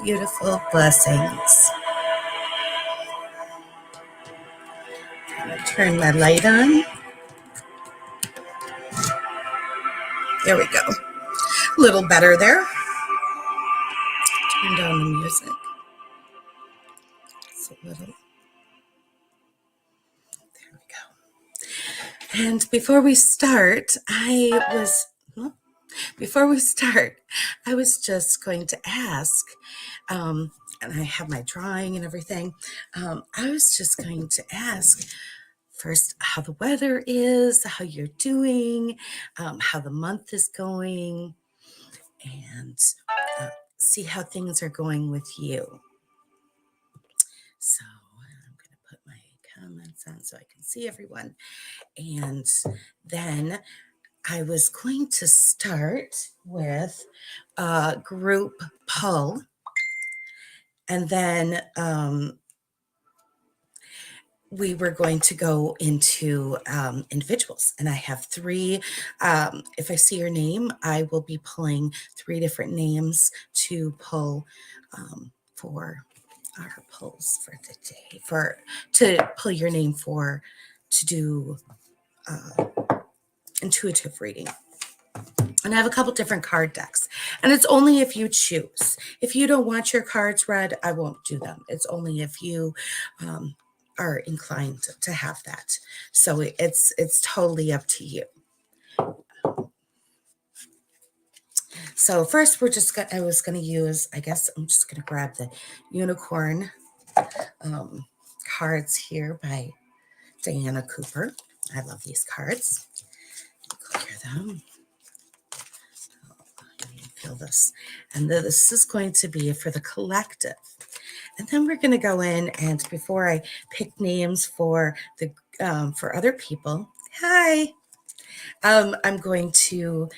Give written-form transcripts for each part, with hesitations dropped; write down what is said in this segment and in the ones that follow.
Beautiful blessings. I'm going to turn my light on. There we go. A little better there. Turn down the music. It's a little. There we go. And before we start, I was just going to ask, and I have my drawing and everything. I was just going to ask first how the weather is, how you're doing, how the month is going, and see how things are going with you. So I'm going to put my comments on so I can see everyone. And then I was going to start with a group pull, and then we were going to go into individuals. And I have three. If I see your name, I will be pulling three different names to pull for our pulls for the day, to pull your name to do intuitive reading. And I have a couple different card decks, and it's only if you choose. If you don't want your cards read, I won't do them. It's only if you are inclined to have that. So it's totally up to you. So first, I was going to use, I guess I'm just going to grab the unicorn cards here by Diana Cooper. I love these cards. Clear them. Feel this. And this is going to be for the collective. And then we're going to go in, and before I pick names for other people, hi, I'm going to,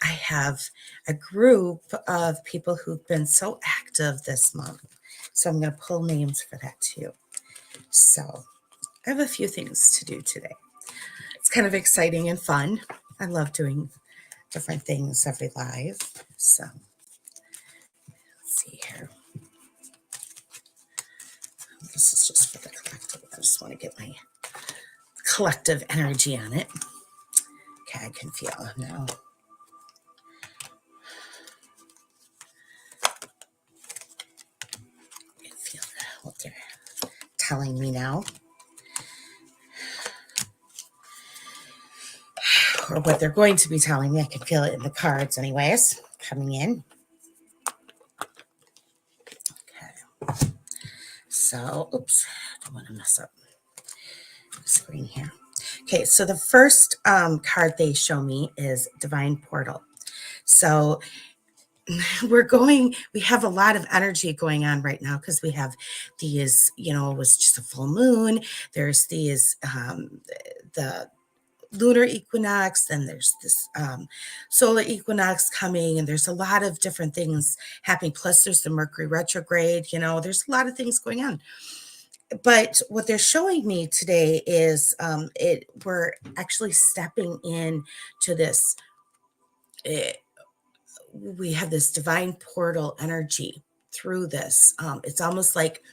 I have a group of people who've been so active this month. So I'm going to pull names for that too. So I have a few things to do today. It's kind of exciting and fun. I love doing different things every live. So let's see here. This is just for the collective. I just want to get my collective energy on it. Okay, I can feel it now. I can feel what they're telling me now. Or what they're going to be telling me. I can feel it in the cards anyways, coming in. Okay. So, oops, I don't want to mess up the screen here. Okay, so the first card they show me is Divine Portal. So we have a lot of energy going on right now because we have these, it was just a full moon. There's these, the lunar equinox, then there's this solar equinox coming, and there's a lot of different things happening. Plus there's the Mercury retrograde, there's a lot of things going on. But what they're showing me today is we're actually stepping in to this, we have this divine portal energy through this. It's almost like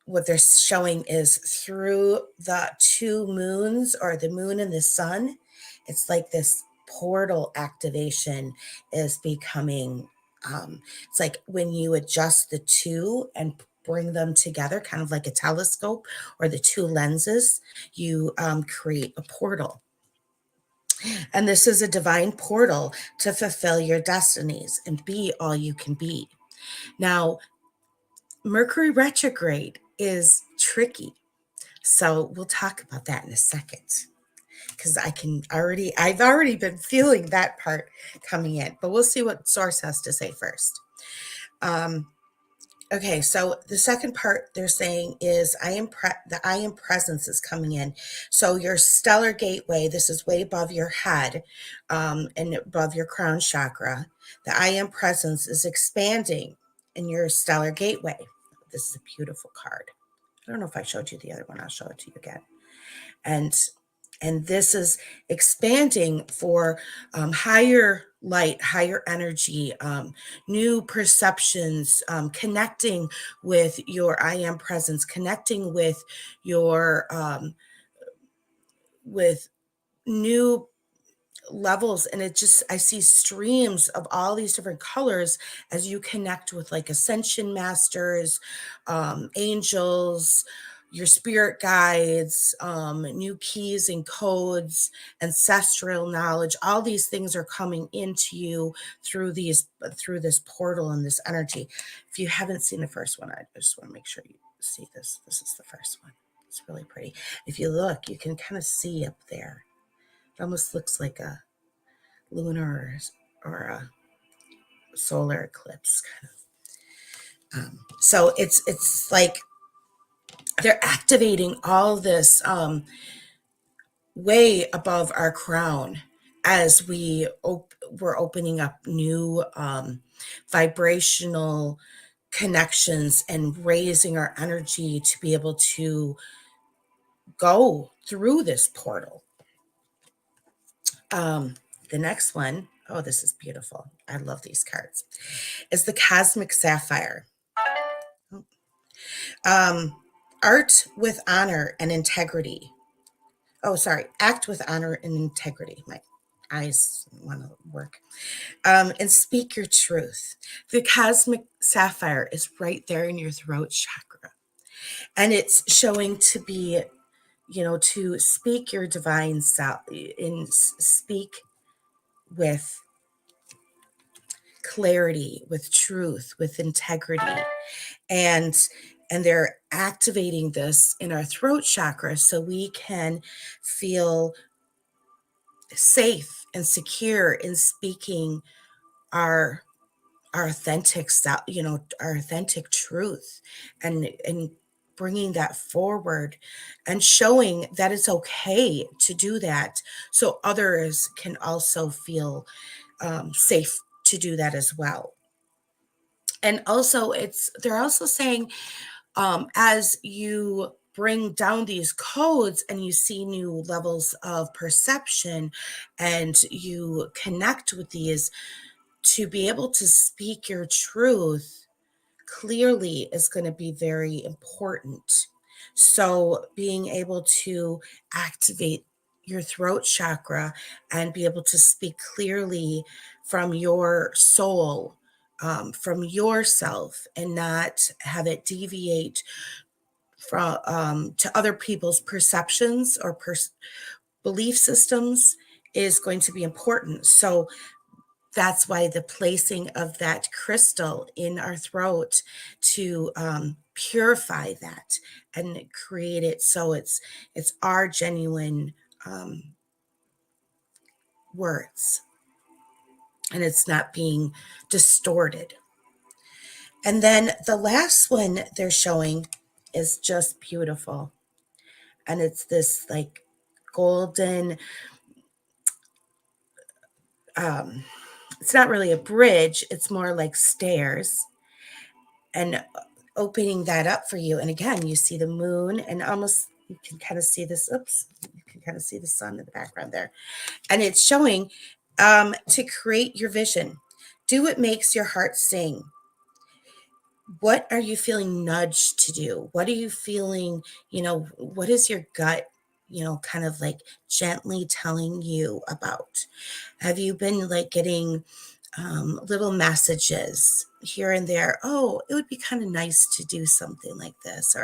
what they're showing is through the two moons, or the moon and the sun. It's like this portal activation is becoming, it's like when you adjust the two and bring them together, kind of like a telescope or the two lenses, you create a portal. And this is a divine portal to fulfill your destinies and be all you can be. Now, Mercury retrograde is tricky. So we'll talk about that in a second, because I've already been feeling that part coming in, but we'll see what Source has to say first. Okay, so the second part they're saying is the I am presence is coming in. So your stellar gateway, this is way above your head and above your crown chakra. The I am presence is expanding in your stellar gateway. This is a beautiful card. I don't know if I showed you the other one. I'll show it to you again. And And this is expanding for higher light, higher energy, new perceptions, connecting with your I am presence, connecting with your with new levels. And it just, I see streams of all these different colors as you connect with like ascension masters, angels, your spirit guides, new keys and codes, ancestral knowledge. All these things are coming into you through through this portal and this energy. If you haven't seen the first one, I just want to make sure you see this. This is the first one. It's really pretty. If you look, you can kind of see up there. It almost looks like a lunar or a solar eclipse kind of. So it's like they're activating all this way above our crown as we're opening up new vibrational connections and raising our energy to be able to go through this portal. The next one, oh, this is beautiful. I love these cards, is the Cosmic Sapphire. Art with honor and integrity. Oh, sorry. Act with honor and integrity. My eyes want to work. And speak your truth. The Cosmic Sapphire is right there in your throat chakra. And it's showing to be, to speak your divine self and speak with clarity, with truth, with integrity. And they're activating this in our throat chakra so we can feel safe and secure in speaking our authentic self, our authentic truth, and bringing that forward and showing that it's okay to do that so others can also feel safe to do that as well. And also they're also saying, as you bring down these codes and you see new levels of perception and you connect with these, to be able to speak your truth clearly is going to be very important. So being able to activate your throat chakra and be able to speak clearly from your soul, from yourself, and not have it deviate from to other people's perceptions or belief systems is going to be important. So that's why the placing of that crystal in our throat to purify that and create it so it's our genuine words and it's not being distorted. And then the last one they're showing is just beautiful. And it's this like golden, it's not really a bridge, it's more like stairs. And opening that up for you. And again, you see the moon and almost you can kind of see this. Oops, you can kind of see the sun in the background there. And it's showing to create your vision. Do what makes your heart sing. What are you feeling nudged to do? What are you feeling, what is your gut, kind of like gently telling you about? Have you been like getting little messages here and there? Oh, it would be kind of nice to do something like this,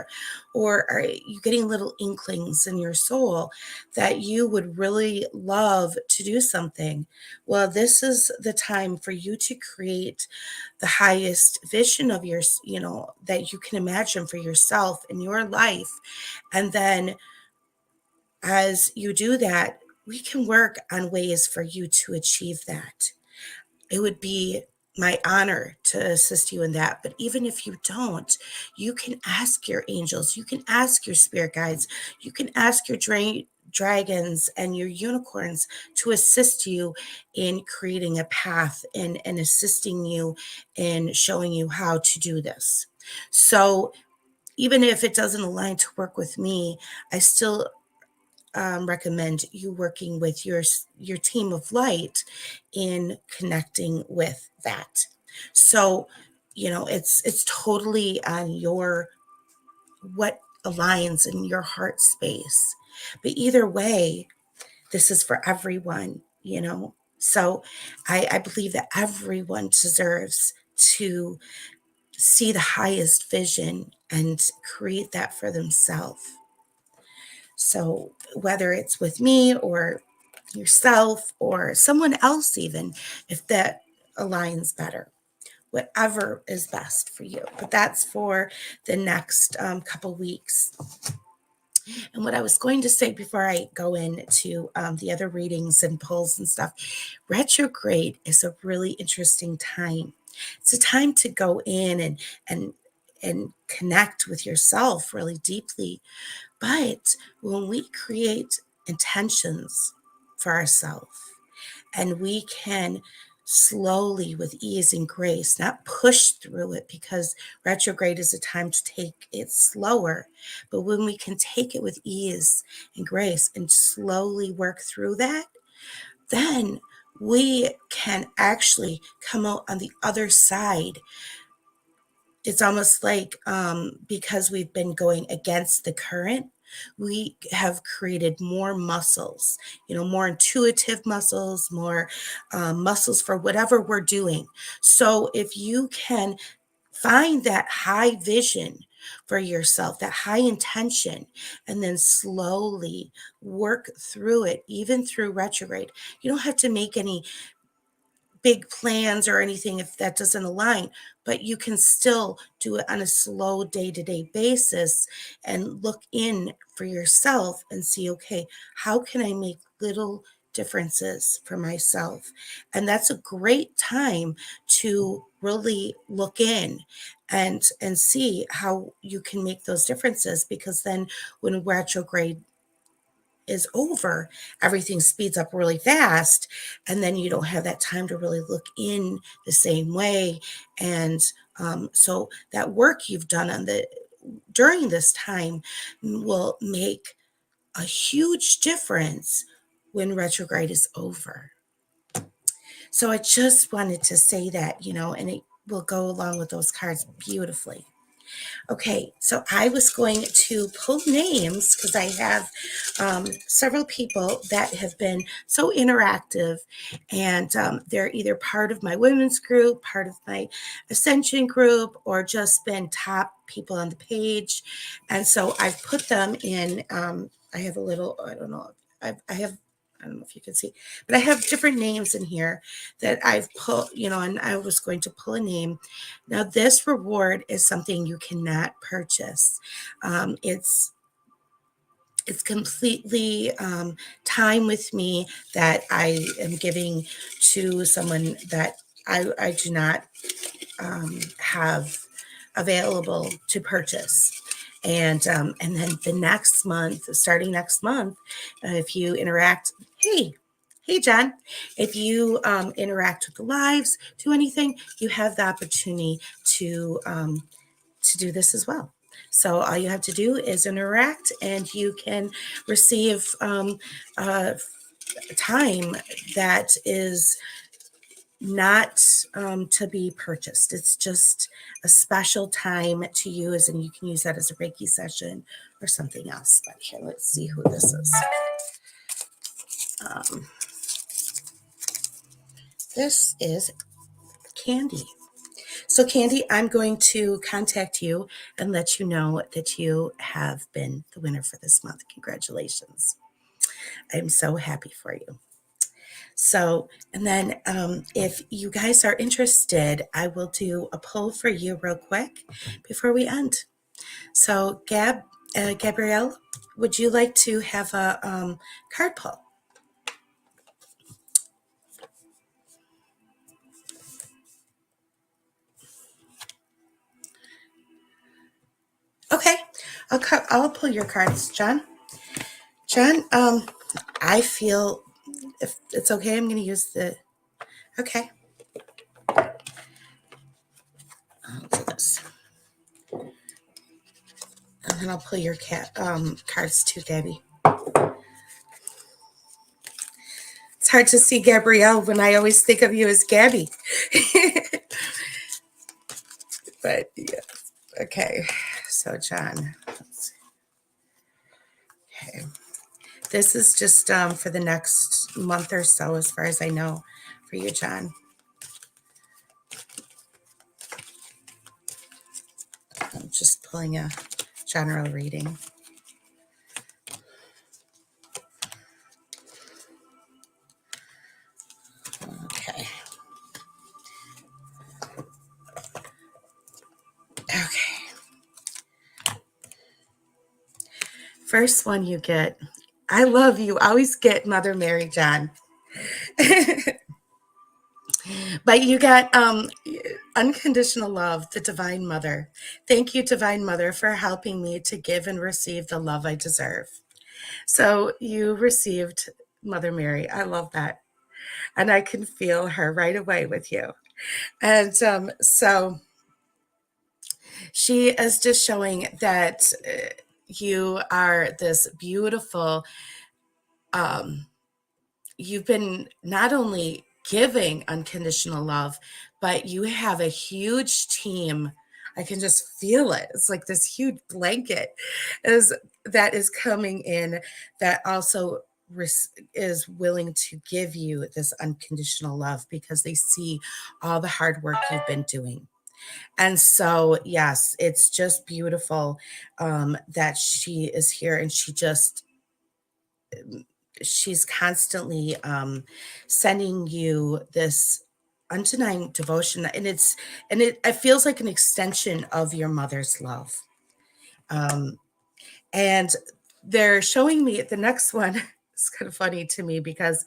or are you getting little inklings in your soul that you would really love to do something? Well, this is the time for you to create the highest vision of your, that you can imagine for yourself in your life. And then as you do that, we can work on ways for you to achieve that. It would be my honor to assist you in that. But even if you don't, you can ask your angels, you can ask your spirit guides, you can ask your dragons and your unicorns to assist you in creating a path and assisting you in showing you how to do this. So even if it doesn't align to work with me, I still recommend you working with your team of light in connecting with that. So, it's totally on your what aligns in your heart space. But either way, this is for everyone. So I believe that everyone deserves to see the highest vision and create that for themselves. So whether it's with me or yourself or someone else, even if that aligns better, whatever is best for you. But that's for the next couple weeks. And what I was going to say before I go into the other readings and polls and stuff, retrograde is a really interesting time. It's a time to go in and connect with yourself really deeply. But when we create intentions for ourselves, and we can slowly, with ease and grace, not push through it, because retrograde is a time to take it slower. But when we can take it with ease and grace and slowly work through that, then we can actually come out on the other side. It's almost like because we've been going against the current, we have created more muscles, more intuitive muscles, more muscles for whatever we're doing. So if you can find that high vision for yourself, that high intention, and then slowly work through it, even through retrograde, you don't have to make any big plans or anything if that doesn't align, but you can still do it on a slow day-to-day basis and look in for yourself and see, okay, how can I make little differences for myself? And that's a great time to really look in and see how you can make those differences, because then when retrograde is over, everything speeds up really fast. And then you don't have that time to really look in the same way. And so that work you've done during this time will make a huge difference when retrograde is over. So I just wanted to say that, and it will go along with those cards beautifully. Okay, so I was going to pull names because I have several people that have been so interactive, and they're either part of my women's group, part of my Ascension group, or just been top people on the page. And so I've put them in, I have a little, I don't know, I don't know if you can see, but I have different names in here that I've put, and I was going to pull a name. Now, this reward is something you cannot purchase. It's completely time with me that I am giving to someone that I do not have available to purchase. And then the next month, starting next month, if you interact, hey John, if you interact with the lives, do anything, you have the opportunity to do this as well. So all you have to do is interact, and you can receive time that is not to be purchased. It's just a special time to use, and you can use that as a Reiki session or something else. But here, let's see who this is. This is Candy. So Candy, I'm going to contact you and let you know that you have been the winner for this month. Congratulations. I'm so happy for you. So, and then if you guys are interested, I will do a poll for you real quick before we end. So, Gabrielle, would you like to have a card pull? Okay, I'll pull your cards, John. John, I feel, if it's okay, I'm going to use okay. I'll do this. And then I'll pull your cards too, Gabby. hard to see Gabrielle when I always think of you as Gabby. But yeah. Okay. So John. Okay. This is just for the next month or so, as far as I know, for you, John. I'm just pulling a general reading. Okay. Okay. First one you get. I love you. Always get Mother Mary, John. But you got unconditional love, the Divine Mother. Thank you, Divine Mother, for helping me to give and receive the love I deserve. So you received Mother Mary. I love that. And I can feel her right away with you. And so she is just showing that you are this beautiful, you've been not only giving unconditional love, but you have a huge team. I can just feel it. It's like this huge blanket that is coming in that also is willing to give you this unconditional love because they see all the hard work you've been doing. And so, yes, it's just beautiful that she is here, and she's constantly sending you this undenying devotion, and it feels like an extension of your mother's love. Um, and they're showing me the next one. It's kind of funny to me because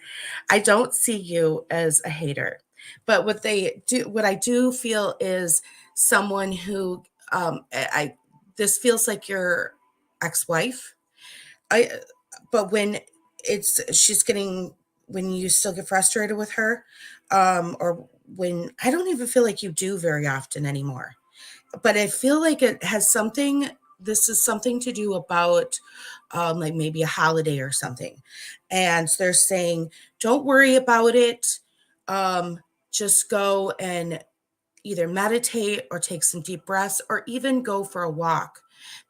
I don't see you as a hater, but what I do feel is someone who I this feels like your ex-wife. I but when she's getting, when you still get frustrated with her, or when, I don't even feel like you do very often anymore, but I feel like it has something, this is something to do about like maybe a holiday or something. And they're saying, don't worry about it. Just go and either meditate or take some deep breaths or even go for a walk,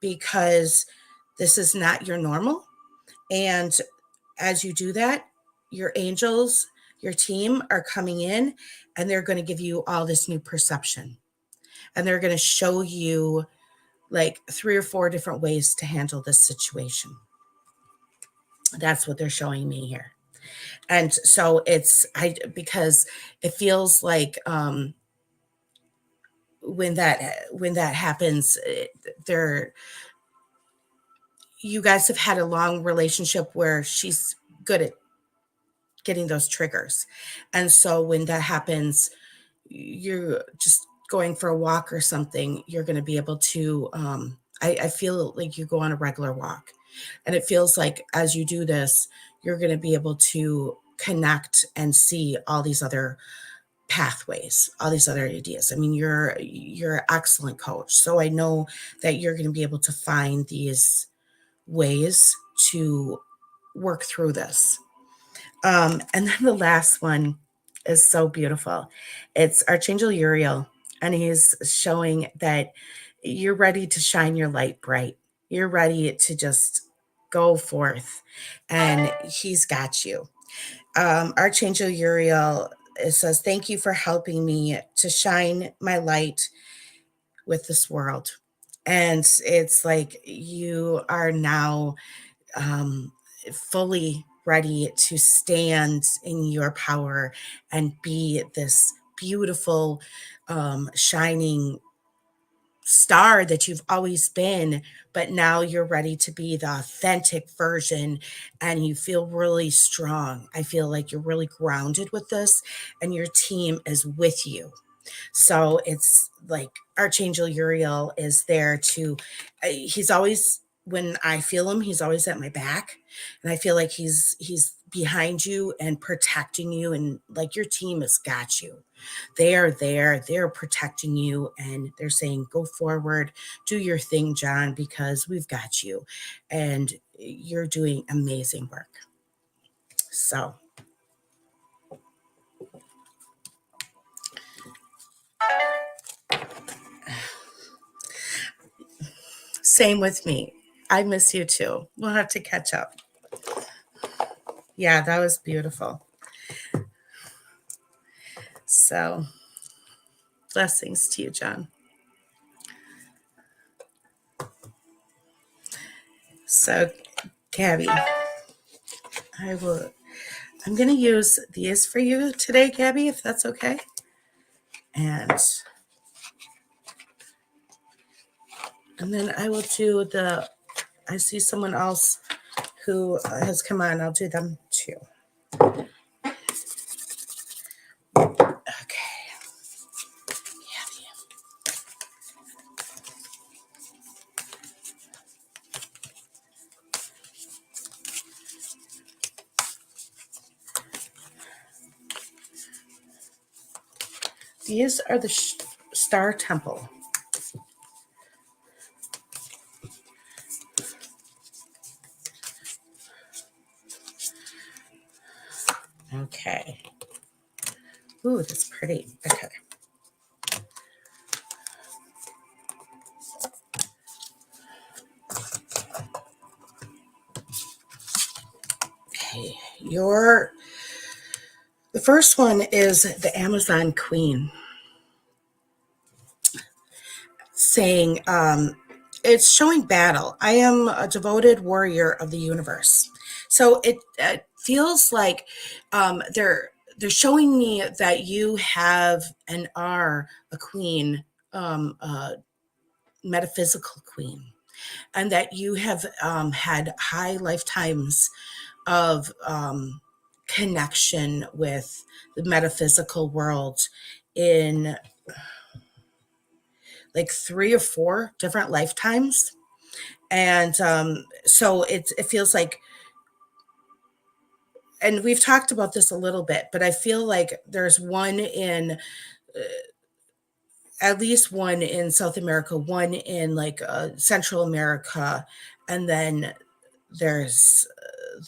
because this is not your normal. And as you do that, your angels, your team are coming in, and they're going to give you all this new perception. And they're going to show you like 3 or 4 different ways to handle this situation. That's what they're showing me here. And so because it feels like when that happens, you guys have had a long relationship where she's good at getting those triggers. And so when that happens, you're just going for a walk or something, you're going to be able to, I feel like you go on a regular walk. And it feels like as you do this, you're going to be able to connect and see all these other pathways, all these other ideas. I mean, you're an excellent coach. So I know that you're going to be able to find these ways to work through this. And then the last one is so beautiful. It's Archangel Uriel, and he's showing that you're ready to shine your light bright. You're ready to just go forth, and he's got you. Archangel Uriel, it says, thank you for helping me to shine my light with this world. And it's like you are now fully ready to stand in your power and be this beautiful, shining star that you've always been, but now you're ready to be the authentic version, and you feel really strong. I feel like you're really grounded with this, and your team is with you. So it's like Archangel Uriel is there to, he's always, when I feel him, he's always at my back. And I feel like he's behind you and protecting you. And like your team has got you. They are there, they're protecting you, and they're saying, go forward, do your thing, John, because we've got you. And you're doing amazing work. So Same with me. I miss you too. We'll have to catch up. Yeah, that was beautiful. So, blessings to you, John. So, Gabby, I'm going to use these for you today, Gabby, if that's okay. And then I will do I see someone else who has come on. I'll do them too. Okay. Gabby. These are the Star Temple. Okay. Ooh, that's pretty. Okay. Okay. The first one is the Amazon Queen, saying, it's showing battle. I am a devoted warrior of the universe. So it feels like they're showing me that you have and are a queen, a metaphysical queen, and that you have had high lifetimes of connection with the metaphysical world in like 3 or 4 different lifetimes. And so it feels like, and we've talked about this a little bit, but I feel like there's one in at least one in South America, one in like Central America, and then there's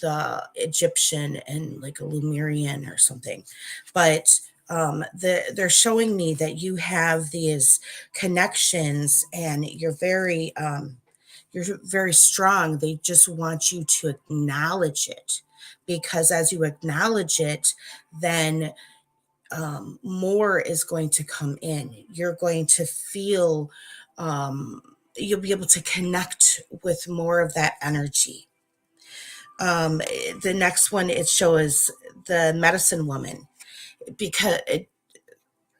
the Egyptian and like a Lemurian or something. But they're showing me that you have these connections, and you're very strong. They just want you to acknowledge it, because as you acknowledge it, then more is going to come in. You're going to feel, you'll be able to connect with more of that energy. The next one it shows the medicine woman, because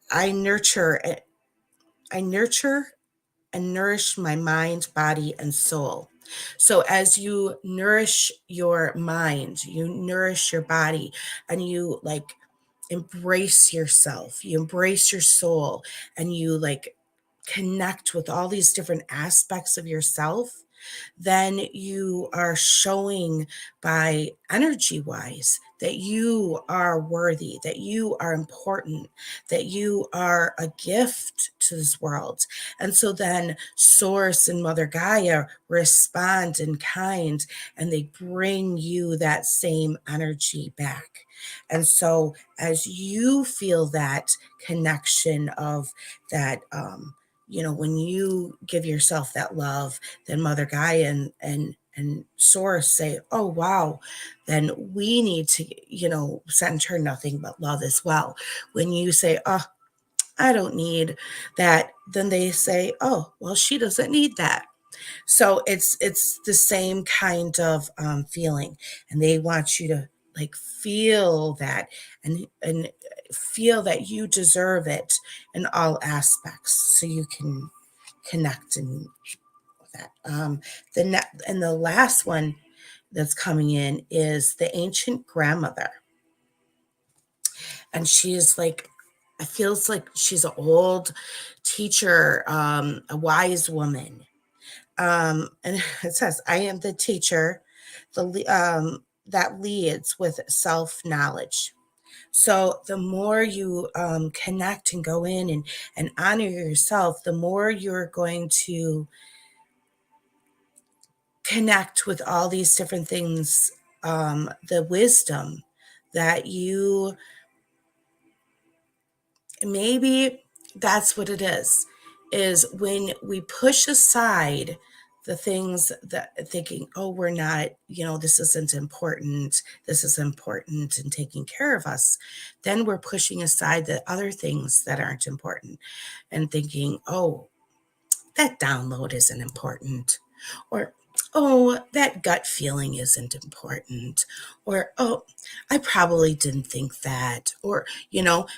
I nurture, I nurture and nourish my mind, body, and soul. So as you nourish your mind, you nourish your body, and you like embrace yourself, you embrace your soul, and you like connect with all these different aspects of yourself, then you are showing by energy wise that you are worthy, that you are important, that you are a gift to this world. And so then Source and Mother Gaia respond in kind, and they bring you that same energy back. And so as you feel that connection of that, when you give yourself that love, then Mother Gaia and Source say, "Oh wow, then we need to, send her nothing but love as well." When you say, "Oh, I don't need that," then they say, "Oh, well, she doesn't need that." So it's the same kind of feeling, and they want you to like feel that, and feel that you deserve it in all aspects, so you can connect and that. And the last one that's coming in is the ancient grandmother, and she is like, it feels like she's an old teacher, a wise woman. And it says, "I am the teacher, that leads with self knowledge." So the more you connect and go in and honor yourself, the more you're going to connect with all these different things, the wisdom that you, maybe that's what it is when we push aside the things that thinking, oh, we're not, this isn't important. This is important and taking care of us. Then we're pushing aside the other things that aren't important and thinking, oh, that download isn't important. Or, oh, that gut feeling isn't important. Or, oh, I probably didn't think that. Or,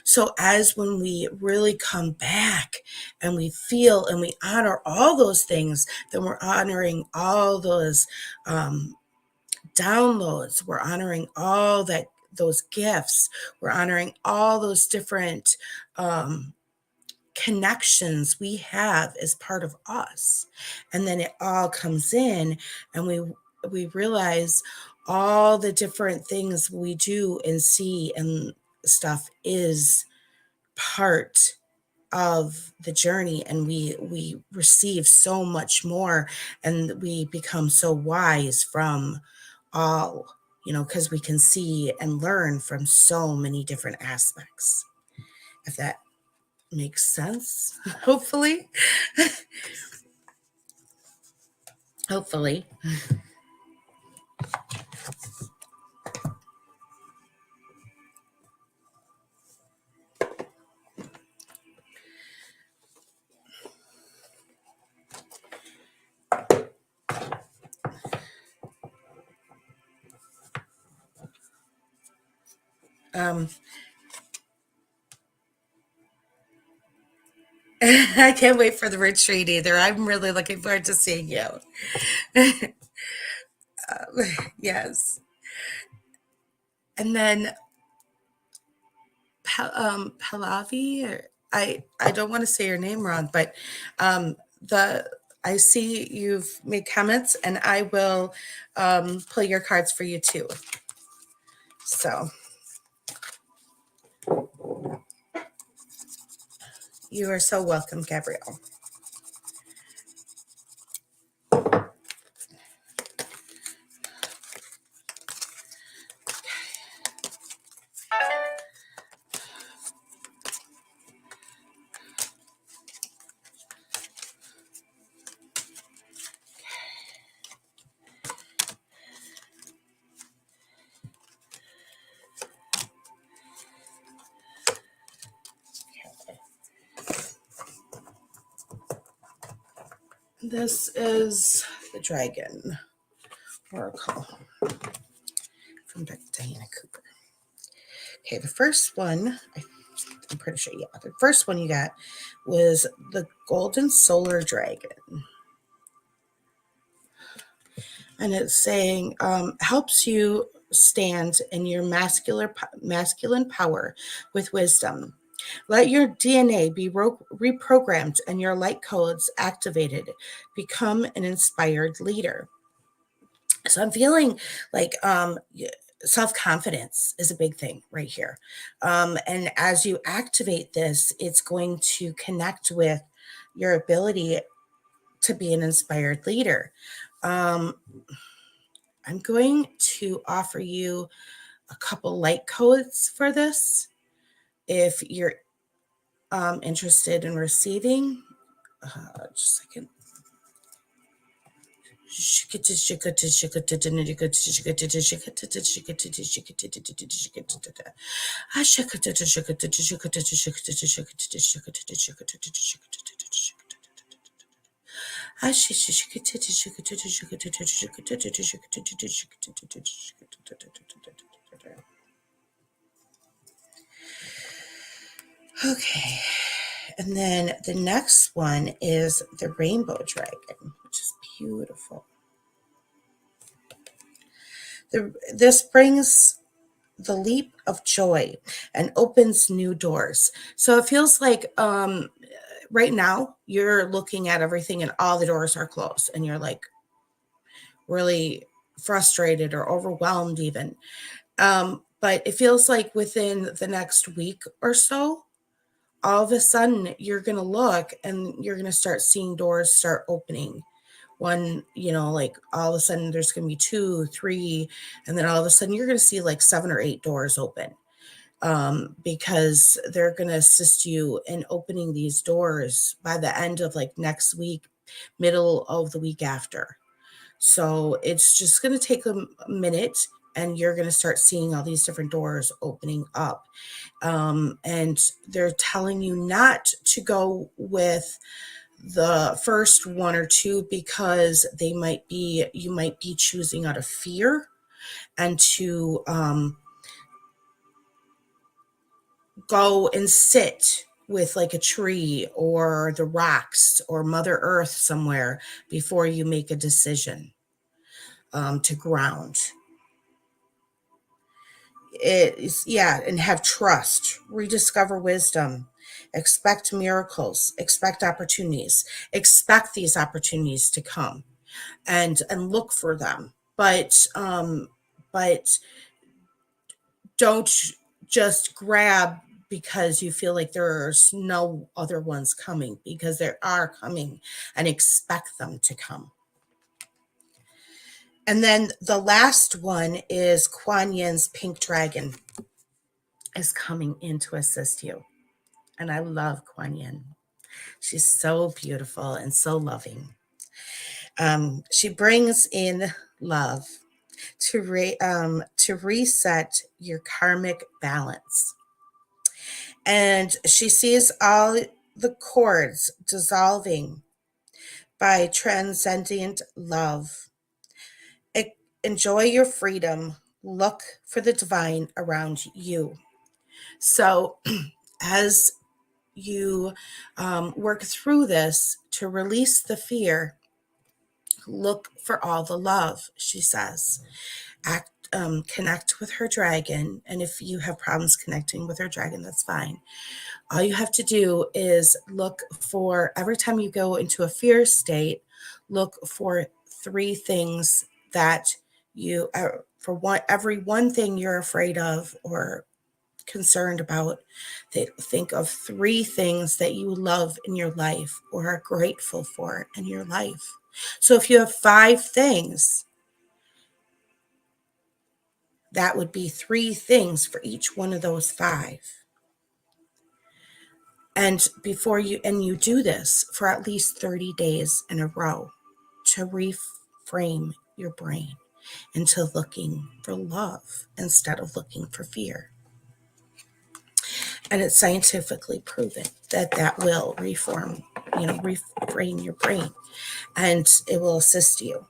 so as when we really come back and we feel and we honor all those things, then we're honoring all those downloads. We're honoring all those gifts. We're honoring all those different connections we have as part of us. And then it all comes in and we realize all the different things we do and see and stuff is part of the journey, and we receive so much more, and we become so wise from all, because we can see and learn from so many different aspects, if that makes sense. Hopefully. Hopefully. I can't wait for the retreat either. I'm really looking forward to seeing you. Yes. And then Pallavi, or I don't want to say your name wrong, but the I see you've made comments, and I will pull your cards for you too. So you are so welcome, Gabrielle. This is the Dragon Oracle from Diana Cooper. Okay, the first one, I'm pretty sure, yeah, the first one you got was the Golden Solar Dragon. And it's saying, helps you stand in your masculine power with wisdom. Let your DNA be reprogrammed and your light codes activated. Become an inspired leader. So I'm feeling like self-confidence is a big thing right here. And as you activate this, it's going to connect with your ability to be an inspired leader. I'm going to offer you a couple light codes for this. If you're interested in receiving, just a second. Okay, and then the next one is the Rainbow Dragon, which is beautiful. This brings the leap of joy and opens new doors. So it feels like right now you're looking at everything and all the doors are closed, and you're like really frustrated or overwhelmed even. But it feels like within the next week or so, all of a sudden you're going to look and you're going to start seeing doors start opening. One, like all of a sudden there's going to be 2, 3, and then all of a sudden you're going to see like 7 or 8 doors open, because they're going to assist you in opening these doors by the end of like next week. middle of the week after. So it's just going to take a minute, and you're going to start seeing all these different doors opening up. And they're telling you not to go with the first one or two, because you might be choosing out of fear, and to go and sit with like a tree or the rocks or Mother Earth somewhere before you make a decision, to ground. And have trust, rediscover wisdom, expect miracles, expect opportunities, expect these opportunities to come, and look for them. But don't just grab because you feel like there's no other ones coming, because there are coming, and expect them to come. And then the last one is Kuan Yin's pink dragon is coming in to assist you. And I love Kuan Yin. She's so beautiful and so loving. She brings in love to reset your karmic balance. And she sees all the cords dissolving by transcendent love. Enjoy your freedom. Look for the divine around you. So as you work through this to release the fear, look for all the love, she says. Connect with her dragon. And if you have problems connecting with her dragon, that's fine. All you have to do is look for, every time you go into a fear state, look for 3 things that you, every one thing you're afraid of or concerned about, think of 3 things that you love in your life or are grateful for in your life. So if you have 5 things, that would be 3 things for each one of those 5. And you do this for at least 30 days in a row to reframe your brain into looking for love instead of looking for fear. And it's scientifically proven that will reframe your brain, and it will assist you.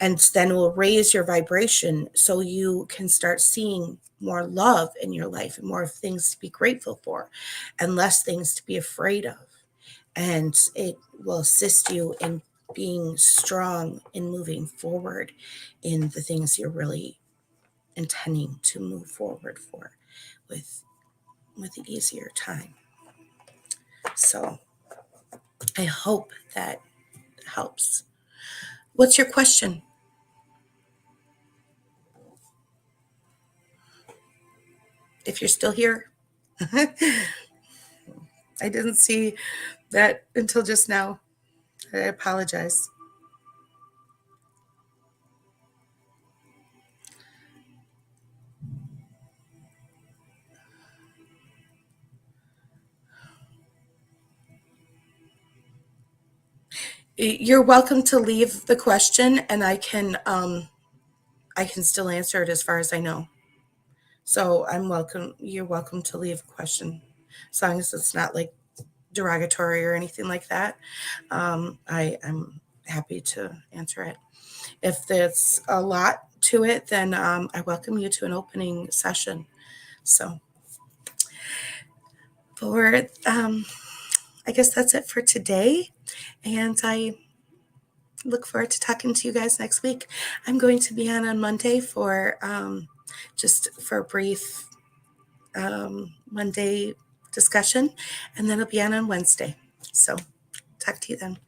And then it will raise your vibration so you can start seeing more love in your life and more things to be grateful for and less things to be afraid of. And it will assist you in being strong in moving forward in the things you're really intending to move forward for with an easier time. So I hope that helps. What's your question? If you're still here. I didn't see that until just now. I apologize. You're welcome to leave the question, and I can still answer it as far as I know. So you're welcome to leave a question, as long as it's not like derogatory or anything like that. I'm happy to answer it. If there's a lot to it, then I welcome you to an opening session. So I guess that's it for today. And I look forward to talking to you guys next week. I'm going to be on Monday for just for a brief Monday discussion, and then I'll be on Wednesday. So talk to you then.